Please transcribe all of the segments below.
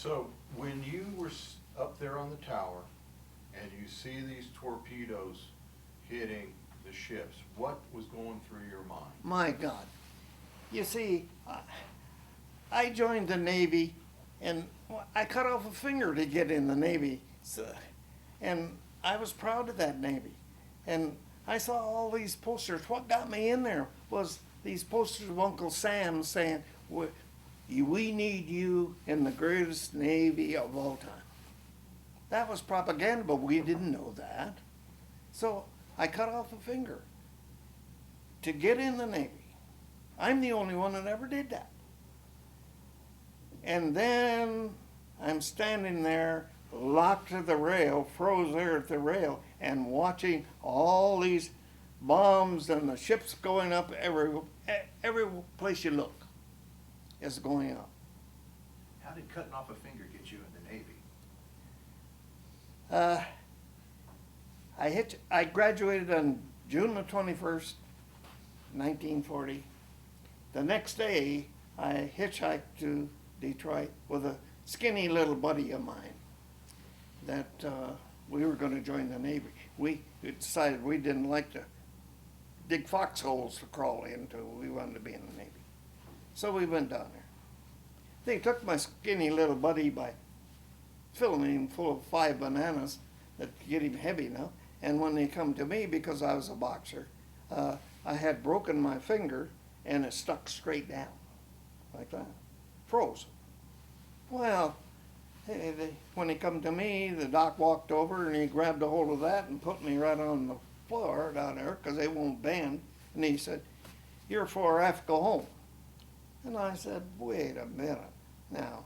So when you were up there on the tower and you see these torpedoes hitting the ships, what was going through your mind? My God. You see, I joined the Navy and I cut off a finger to get in the Navy. So, and I was proud of that Navy. And I saw all these posters. What got me in there was these posters of Uncle Sam saying, we need you in the greatest Navy of all time. That was propaganda, but we didn't know that. So I cut off a finger to get in the Navy. I'm the only one that ever did that. And then I'm standing there, locked to the rail, froze there at the rail, and watching all these bombs and the ships going up every place you look is going up. How did cutting off a finger get you in the Navy? I graduated on June the 21st, 1940. The next day, I hitchhiked to Detroit with a skinny little buddy of mine that we were going to join the Navy. We decided we didn't like to dig foxholes to crawl into. We wanted to be in the Navy. So we went down there. They took my skinny little buddy by filling him full of 5 bananas that could get him heavy now. And when they come to me, because I was a boxer, I had broken my finger and it stuck straight down like that, froze. Well, when he come to me, the doc walked over and he grabbed a hold of that and put me right on the floor down there because they won't bend. And he said, "You're 4F, go home." And I said, "Wait a minute. Now,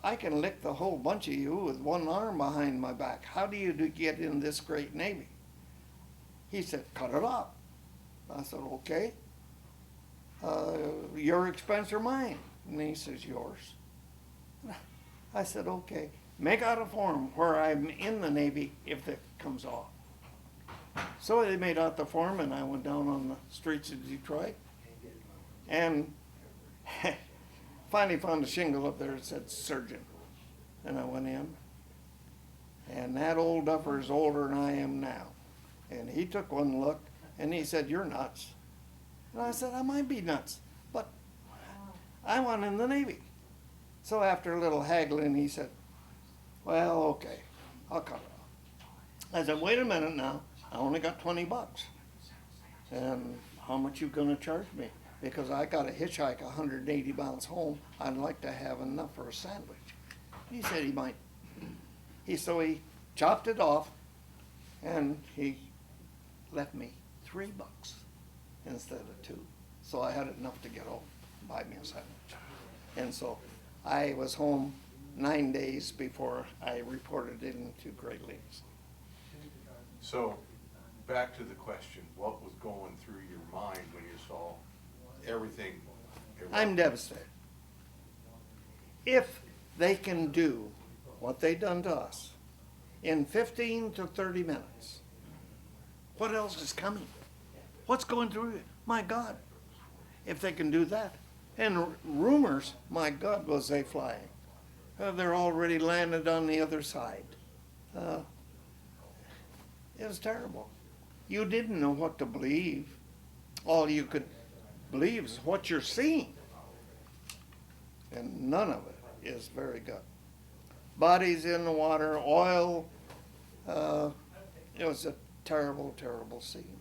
I can lick the whole bunch of you with one arm behind my back. How do you get in this great Navy?" He said, "Cut it off." I said, "Okay. Your expense or mine?" And he says, "Yours." I said, "Okay. Make out a form where I'm in the Navy if it comes off." So they made out the form, and I went down on the streets of Detroit and finally found a shingle up there that said surgeon. And I went in, and that old duffer is older than I am now. And he took one look, and he said, "You're nuts." And I said, "I might be nuts, but I want in the Navy." So after a little haggling, he said, "Well, okay, I'll cut it off." I said, "Wait a minute now, I only got $20. And how much you gonna charge me? Because I got to hitchhike 180 miles home. I'd like to have enough for a sandwich." He said he might. So he chopped it off, and he left me $3 instead of 2. So I had enough to get home, buy me a sandwich. And so I was home 9 days before I reported into Great Lakes. So back to the question, what was going through your mind when you saw everything? I'm devastated. If they can do what they done to us in 15 to 30 minutes, what else is coming? What's going through it? My God, if they can do that. And rumors, my God, was they flying. They're already landed on the other side. It was terrible. You didn't know what to believe. All you could believe is what you're seeing. And none of it is very good. Bodies in the water, oil. It was a terrible, terrible scene.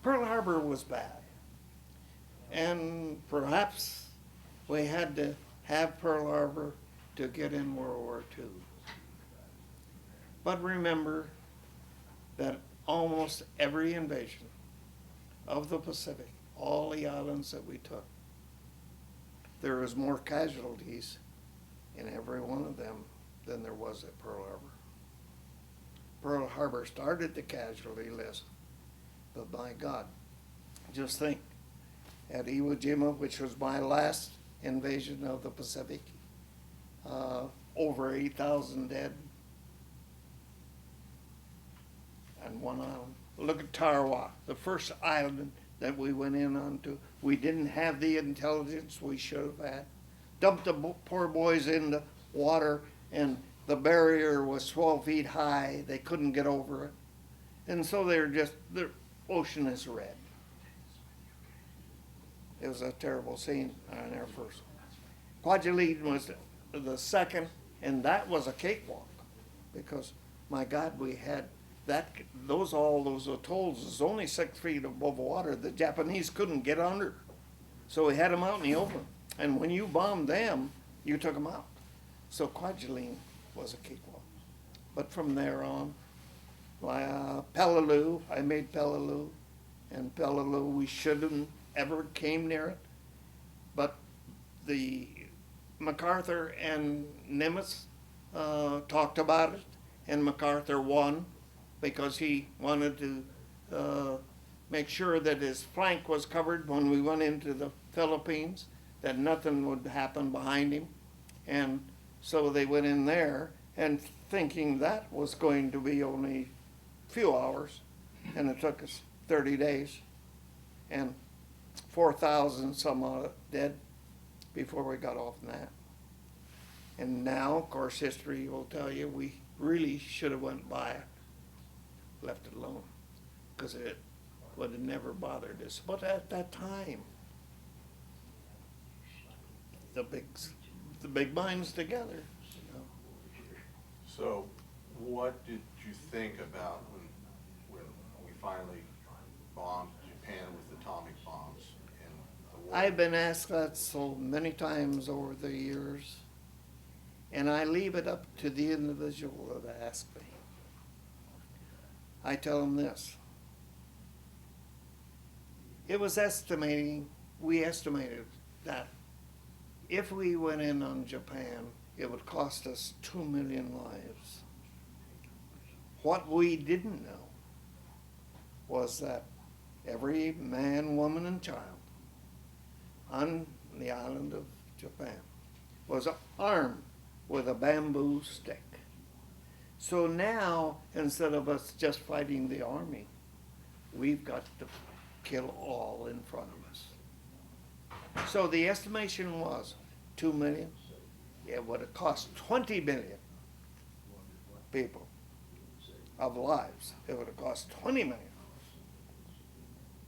Pearl Harbor was bad. And perhaps we had to have Pearl Harbor to get in World War II. But remember that almost every invasion of the Pacific, all the islands that we took, there was more casualties in every one of them than there was at Pearl Harbor. Pearl Harbor started the casualty list, but my God, just think, at Iwo Jima, which was my last invasion of the Pacific, over 8,000 dead, and one island. Look at Tarawa, the first island that we went in onto We didn't have the intelligence we should have had. Dumped the poor boys in the water, and the barrier was 12 feet high. They couldn't get over it. And so the ocean is red. It was a terrible scene on Air Force. Kwajalein was the second, and that was a cakewalk, because, my God, we had all those atolls is only 6 feet above water. The Japanese couldn't get under, so we had them out in the open. And when you bombed them, you took them out. So Kwajalein was a cakewalk. But from there on, Peleliu, I made Peleliu, and Peleliu, we shouldn't ever came near it. But the MacArthur and Nimitz talked about it, and MacArthur won because he wanted to make sure that his flank was covered when we went into the Philippines, that nothing would happen behind him. And so they went in there and thinking that was going to be only a few hours, and it took us 30 days and 4,000 some odd dead before we got off that. And now, of course, history will tell you we really should have went by it, left it alone, because it would have never bothered us. But at that time, the big minds together. So, what did you think about when we finally bombed Japan with atomic bombs in the war? I've been asked that so many times over the years, and I leave it up to the individual that asks me. I tell them this. We estimated that if we went in on Japan, it would cost us 2 million lives. What we didn't know was that every man, woman, and child on the island of Japan was armed with a bamboo stick. So now, instead of us just fighting the army, we've got to kill all in front of us. So the estimation was 2 million. It would have cost 20 million people of lives. It would have cost 20 million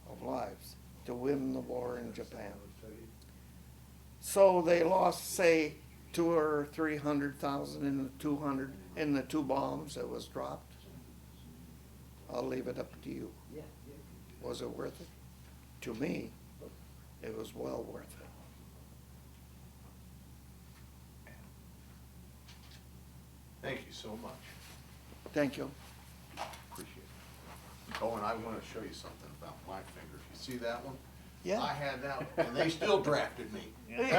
of lives to win the war in Japan. So they lost, say, 200,000 or 300,000 in the two bombs that was dropped. I'll leave it up to you. Was it worth it? To me, it was well worth it. Thank you so much. Thank you. Appreciate it. Oh, and I want to show you something about my finger. You see that one? Yeah. I had that, and they still drafted me.